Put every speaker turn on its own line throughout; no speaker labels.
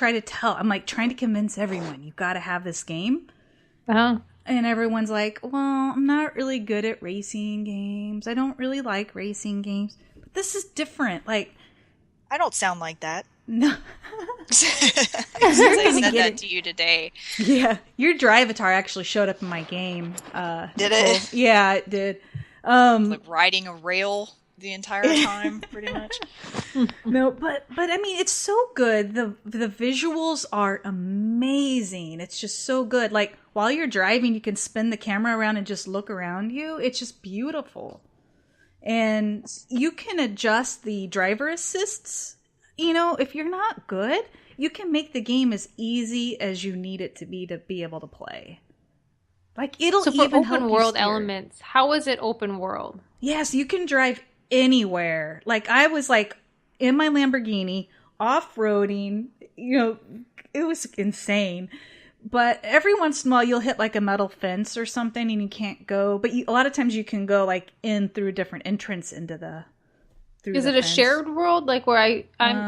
I'm like trying to convince everyone, you got to have this game.
Oh.
And everyone's like, well, I'm not really good at racing games. I don't really like racing games. But this is different. Like,
I don't sound like that.
no.
Since I said that to you today.
Yeah. Your Drivatar actually showed up in my game.
Did
Nicole.
it?
Yeah, it did.
Like riding a rail the entire time, pretty much.
No, but I mean, it's so good. The visuals are amazing. It's just so good. Like, while you're driving, you can spin the camera around and just look around you. It's just beautiful. And you can adjust the driver assists. You know, if you're not good, you can make the game as easy as you need it to be able to play. Like, it'll
So for
even help
open
you
world
steer.
elements, how is it open world?
Yes, you can drive anywhere. Like, I was like in my Lamborghini off-roading, you know, it was insane. But every once in a while you'll hit like a metal fence or something and you can't go. But a lot of times you can go like in through a different entrance into the
Is it a shared world, like where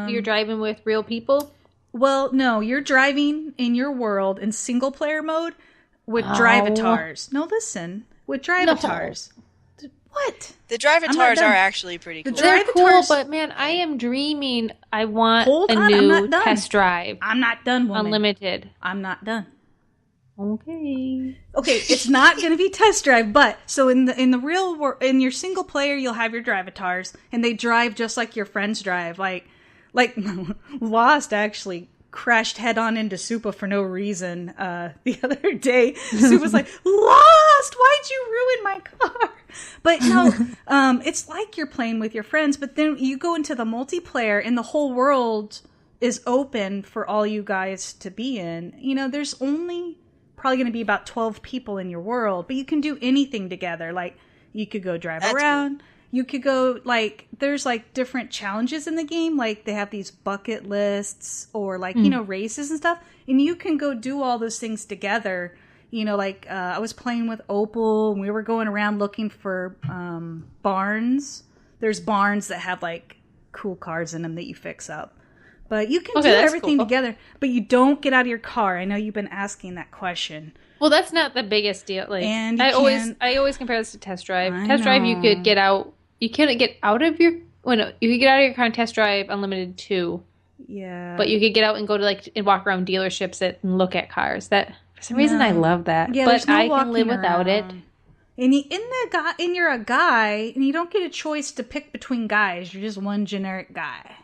you're driving with real people?
Well, no, you're driving in your world in single player mode with drivatars. No, listen, with drivatars. No. What?
The drivatars are actually pretty cool.
They're cool, but man, I am dreaming. I want a new test drive.
I'm not done, woman.
Unlimited.
I'm not done.
Okay,
it's not going to be test drive, but so in the real world, in your single player, you'll have your drivatars, and they drive just like your friends drive. Like Lost actually crashed head on into Supa for no reason the other day. Supa was like, Lost, why'd you ruin my car? But no, it's like you're playing with your friends, but then you go into the multiplayer and the whole world is open for all you guys to be in. You know, there's only probably going to be about 12 people in your world, but you can do anything together. Like, you could go drive around. Cool. You could go, like, there's, like, different challenges in the game. Like, they have these bucket lists or, like, you know, races and stuff. And you can go do all those things together. You know, like, I was playing with Opal, and we were going around looking for barns. There's barns that have, like, cool cars in them that you fix up. But you can do everything together, but you don't get out of your car. I know you've been asking that question.
Well, that's not the biggest deal. Like,
and
I always compare this to test drive. Test drive, you could get out. You couldn't get out of your. Well, no, you could get out of your car and test drive Unlimited 2.
Yeah.
But you could get out and go to and walk around dealerships and look at cars. That for some reason I love that.
Yeah,
but I can live without it.
And you're a guy, and you don't get a choice to pick between guys. You're just one generic guy.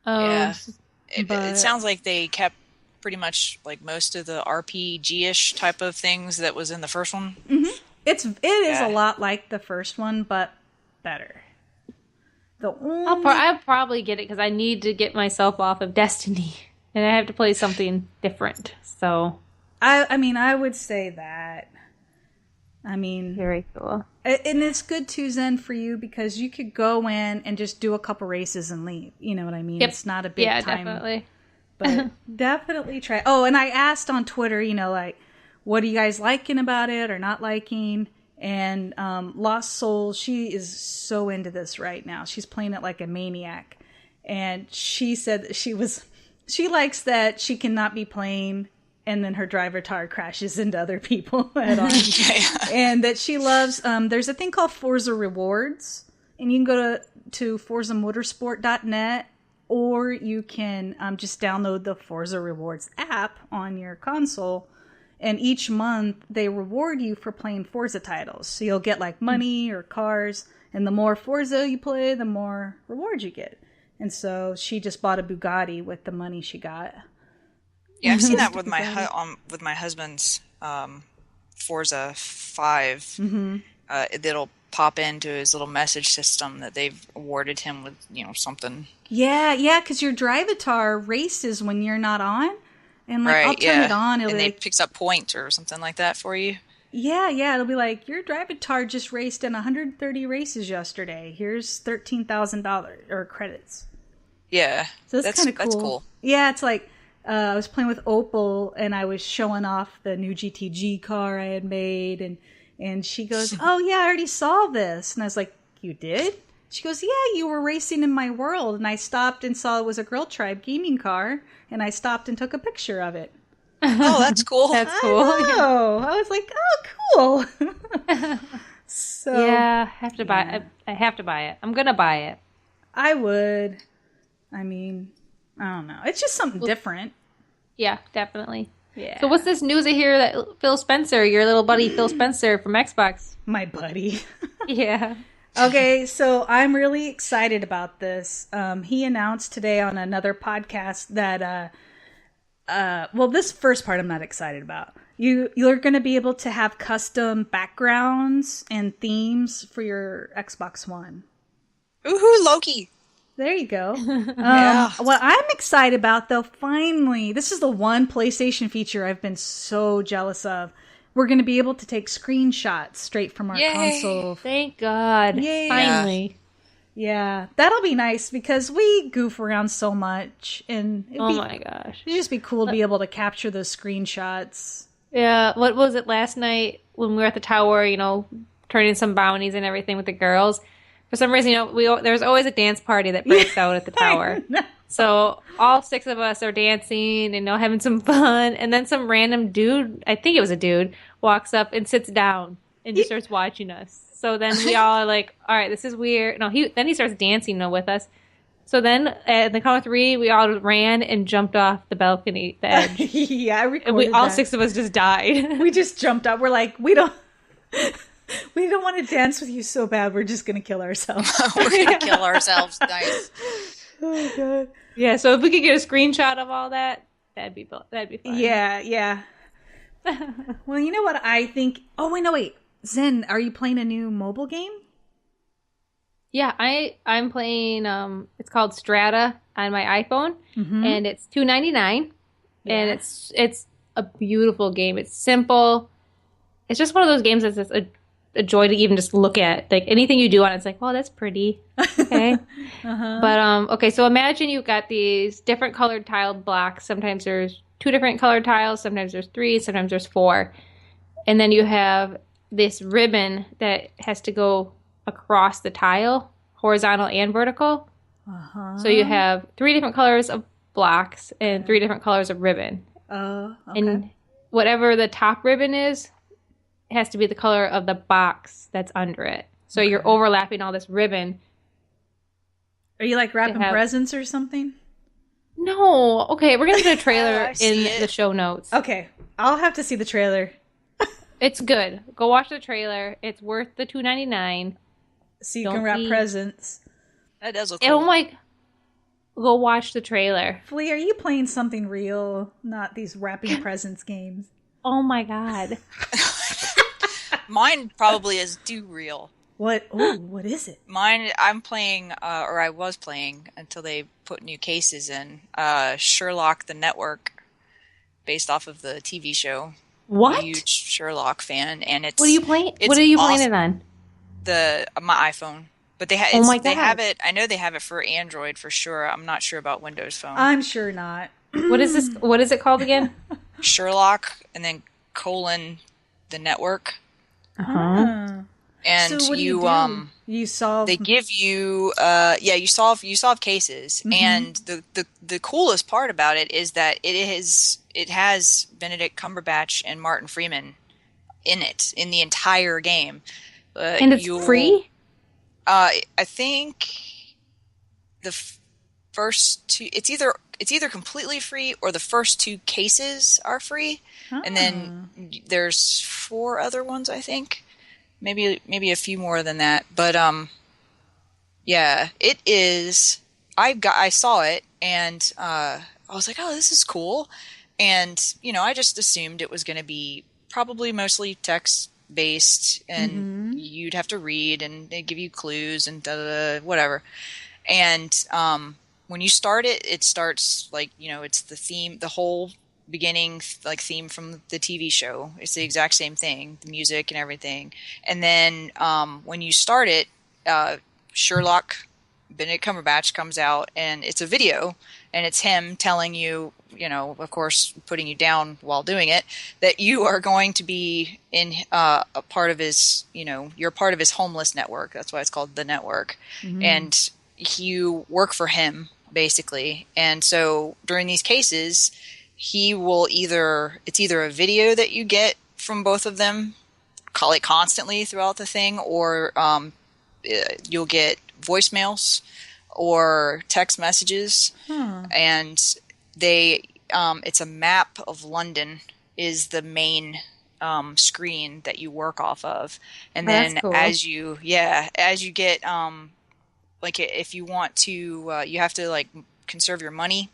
Oh.
Yeah. It sounds like they kept pretty much like most of the RPG-ish type of things that was in the first one.
Mm-hmm. It is a lot like the first one, but better.
I'll probably get it because I need to get myself off of Destiny, and I have to play something different. So,
I mean, I would say that. I mean,
very cool.
And it's good too, Zen, for you because you could go in and just do a couple races and leave. You know what I mean?
Yep.
It's not a big time.
Yeah, definitely.
But definitely try. Oh, and I asked on Twitter, you know, like, what are you guys liking about it or not liking? And Lost Souls, she is so into this right now. She's playing it like a maniac. And she said that she likes that she cannot be playing and then her drivatar crashes into other people head on. And that she loves, there's a thing called Forza Rewards. And you can go to forzamotorsport.net, or you can just download the Forza Rewards app on your console. And each month they reward you for playing Forza titles. So you'll get like money or cars. And the more Forza you play, the more rewards you get. And so she just bought a Bugatti with the money she got.
Yeah, I've seen that with my husband's Forza 5. Mm-hmm. It'll pop into his little message system that they've awarded him with, you know, something.
Yeah, because your drivatar races when you're not on. And like, I'll turn it on.
And it picks up points or something like that for you.
Yeah. It'll be like, your drivatar just raced in 130 races yesterday. Here's $13,000 or credits.
Yeah.
So that's kind of cool.
That's cool.
Yeah, it's like, I was playing with Opal and I was showing off the new GTG car I had made. And she goes, oh yeah, I already saw this. And I was like, you did? She goes, yeah, you were racing in my world. And I stopped and saw it was a Girl Tribe gaming car. And I stopped and took a picture of it.
Oh, that's cool.
That's cool.
I was like, oh, cool. So
yeah, I have to buy. I have to buy it. I'm gonna buy it.
I would. I mean, I don't know. It's just something different.
Yeah, definitely.
Yeah.
So what's this news I hear that Phil Spencer, your little buddy Phil Spencer from Xbox?
My buddy.
Yeah.
Okay, so I'm really excited about this. He announced today on another podcast that, well, this first part I'm not excited about. You're going to be able to have custom backgrounds and themes for your Xbox One.
Ooh, Loki.
There you go.
Yeah.
What I'm excited about, though, finally, this is the one PlayStation feature I've been so jealous of. We're going to be able to take screenshots straight from our console.
Thank God.
Yay.
Finally.
Yeah, that'll be nice because we goof around so much. And
my gosh.
It'd just be cool to be able to capture those screenshots.
Yeah, what was it last night when we were at the tower, turning some bounties and everything with the girls? For some reason, there's always a dance party that breaks out at the tower. So all 6 of us are dancing and having some fun. And then some random dude, I think it was a dude, walks up and sits down and just starts watching us. So then we all are like, all right, this is weird. No, then he starts dancing with us. So then at the count of 3, we all ran and jumped off the balcony, the edge.
Yeah, I recorded
and all 6 of us just died.
We just jumped up. We're like, we don't want to dance with you so bad. We're just going to kill ourselves.
We're going to kill ourselves. Nice.
Oh, God.
Yeah, so if we could get a screenshot of all that, that'd be fun.
Yeah. Well, you know what I think? Oh, wait. Zen, are you playing a new mobile game?
Yeah, I'm playing, it's called Strata on my iPhone, and it's $2.99, and it's a beautiful game. It's simple. It's just one of those games that's just a joy to even just look at. Like, anything you do on it, it's like, oh, that's pretty. Okay. But, okay, so imagine you've got these different colored tiled blocks. Sometimes there's 2 different colored tiles. Sometimes there's 3. Sometimes there's 4. And then you have this ribbon that has to go across the tile, horizontal and vertical. So you have 3 different colors of blocks and 3 different colors of ribbon.
Okay.
And whatever the top ribbon is, it has to be the color of the box that's under it. So you're overlapping all this ribbon.
Are you like wrapping presents or something?
No. Okay, we're going to put a trailer in the show notes.
Okay, I'll have to see the trailer.
It's good. Go watch the trailer. It's worth the $2.99.
So you can wrap presents.
That does look cool.
Oh my! Go watch the trailer.
Flea, are you playing something real? Not these wrapping presents games.
Oh my God!
Mine probably is too real.
What? Oh, what is it?
Mine, I'm playing, or I was playing until they put new cases in. Sherlock the Network, based off of the TV show.
What?
I'm a huge Sherlock fan, and it's.
What are you playing? What are you playing it on?
My iPhone, but they have it. I know they have it for Android for sure. I'm not sure about Windows Phone.
I'm sure not.
What is this? What is it called again?
Sherlock, and then the network. And
so what
you
do? You solve.
They give you you solve cases, and the coolest part about it is that it has Benedict Cumberbatch and Martin Freeman in it in the entire game.
And it's free?
I think the first 2. It's either completely free or the first 2 cases are free, and then there's 4 other ones. I think maybe a few more than that. But yeah, it is. I saw it and I was like, oh, this is cool, and I just assumed it was going to be probably mostly text based, and you'd have to read, and they give you clues and whatever. And when you start it, it starts like it's the theme, the whole beginning like theme from the TV show. It's the exact same thing, the music and everything. And then when you start it, Sherlock Benedict Cumberbatch comes out, and it's a video, and it's him telling you of course, putting you down while doing it, that you are going to be in a part of his, you're part of his homeless network. That's why it's called the network. Mm-hmm. And you work for him, basically. And so during these cases, he will it's either a video that you get from both of them, call it constantly throughout the thing, or you'll get voicemails or text messages, and it's a map of London is the main screen that you work off of, and then
cool.
as you get like if you want to, you have to like conserve your money.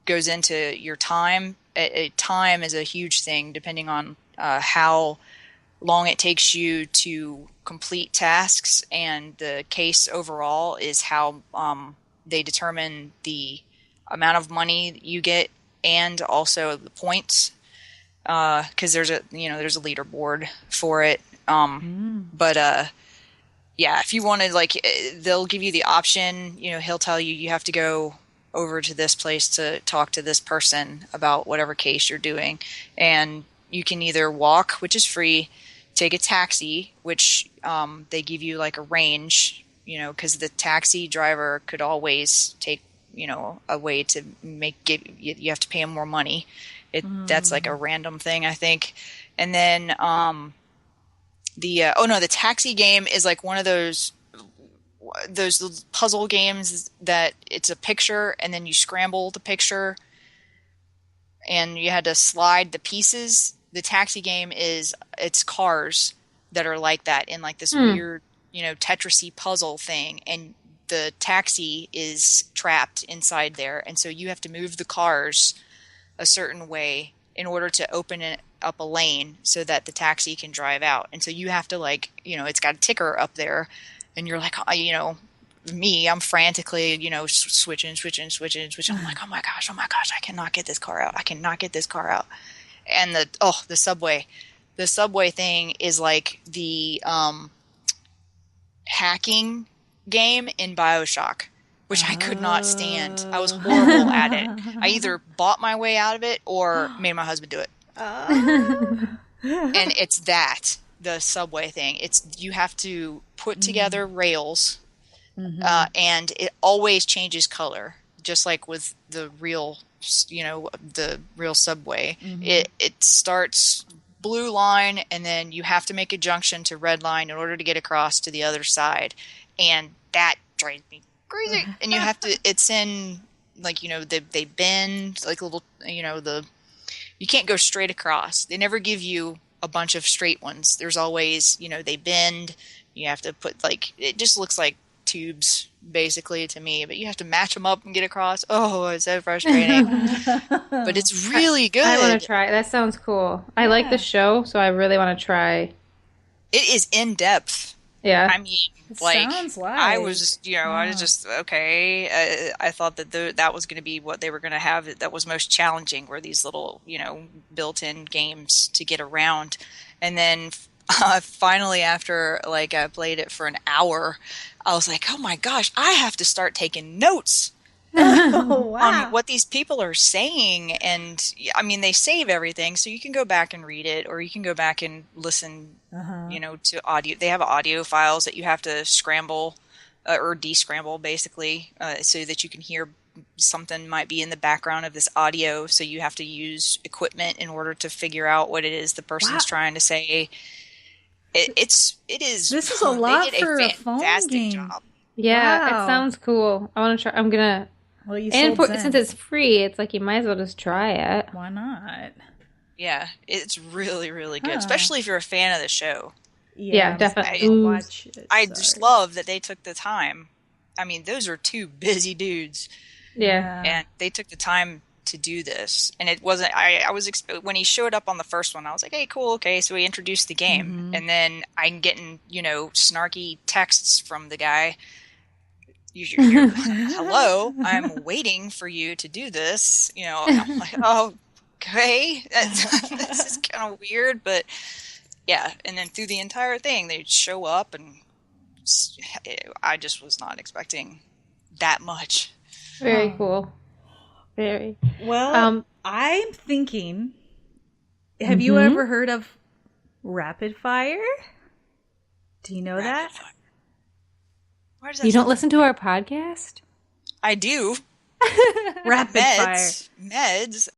Goes into your time. Time is a huge thing, depending on how long it takes you to complete tasks, and the case overall is how they determine the amount of money you get, and also the points, because there's a leaderboard for it. But if you want to, like, they'll give you the option. He'll tell you have to go over to this place to talk to this person about whatever case you're doing, and you can either walk, which is free, take a taxi, which they give you like a range, because the taxi driver could always take, a way to you have to pay him more money. That's like a random thing, I think. And then the taxi game is like one of those puzzle games that it's a picture and then you scramble the picture and you had to slide the pieces. The taxi game it's cars that are like that in like this weird, Tetris-y puzzle thing, and the taxi is trapped inside there, and so you have to move the cars a certain way in order to open it up a lane so that the taxi can drive out. And so you have to, like, it's got a ticker up there, and you're like, I'm frantically, switching. I'm like, oh my gosh, I cannot get this car out. And the subway thing is like the hacking game in BioShock, which I could not stand. I was horrible at it. I either bought my way out of it or made my husband do it. And it's the subway thing. You have to put together rails, and it always changes color, just like with the real subway. It starts blue line, and then you have to make a junction to red line in order to get across to the other side, and that drives me crazy. And you have to, it's in, like, they bend like little, you can't go straight across. They never give you a bunch of straight ones. There's always, they bend. You have to put, like, it just looks like tubes basically to me, but you have to match them up and get across. Oh, it's so frustrating. But it's really good.
I want to try. That sounds cool. I like the show, so I really want to try.
It is in depth.
Yeah.
I mean,
sounds like
I was, I was just, okay. I thought that that was going to be what they were going to have that was most challenging, were these little, built-in games to get around. And then finally, after like I played it for an hour, I was like, oh my gosh, I have to start taking notes on what these people are saying. And I mean, they save everything, so you can go back and read it, or you can go back and listen, to audio. They have audio files that you have to scramble or descramble, basically, so that you can hear something might be in the background of this audio. So you have to use equipment in order to figure out what it is the person's trying to say. It is.
This is a lot for a phone game.
Job.
Yeah, it sounds cool. I want to try. I'm gonna.
Well,
since it's free, it's like you might as well just try it.
Why not?
Yeah, it's really, really good, especially if you're a fan of the show.
Yeah, definitely.
Watch it.
I just love that they took the time. I mean, those are two busy dudes.
Yeah,
and they took the time to do this, and it wasn't. I was when he showed up on the first one, I was like, "Hey, cool, okay." So he introduced the game, and then I'm getting snarky texts from the guy. You're, hello, I'm waiting for you to do this. And I'm like, oh, okay, this is kind of weird, but yeah. And then through the entire thing, they show up, and I just was not expecting that much.
Very cool. Very.
Well, I'm thinking, have you ever heard of Rapid Fire? Do you know that?
Fire. Why does that
You don't
sound-
listen to our podcast?
I do.
Rapid Fire.
Meds.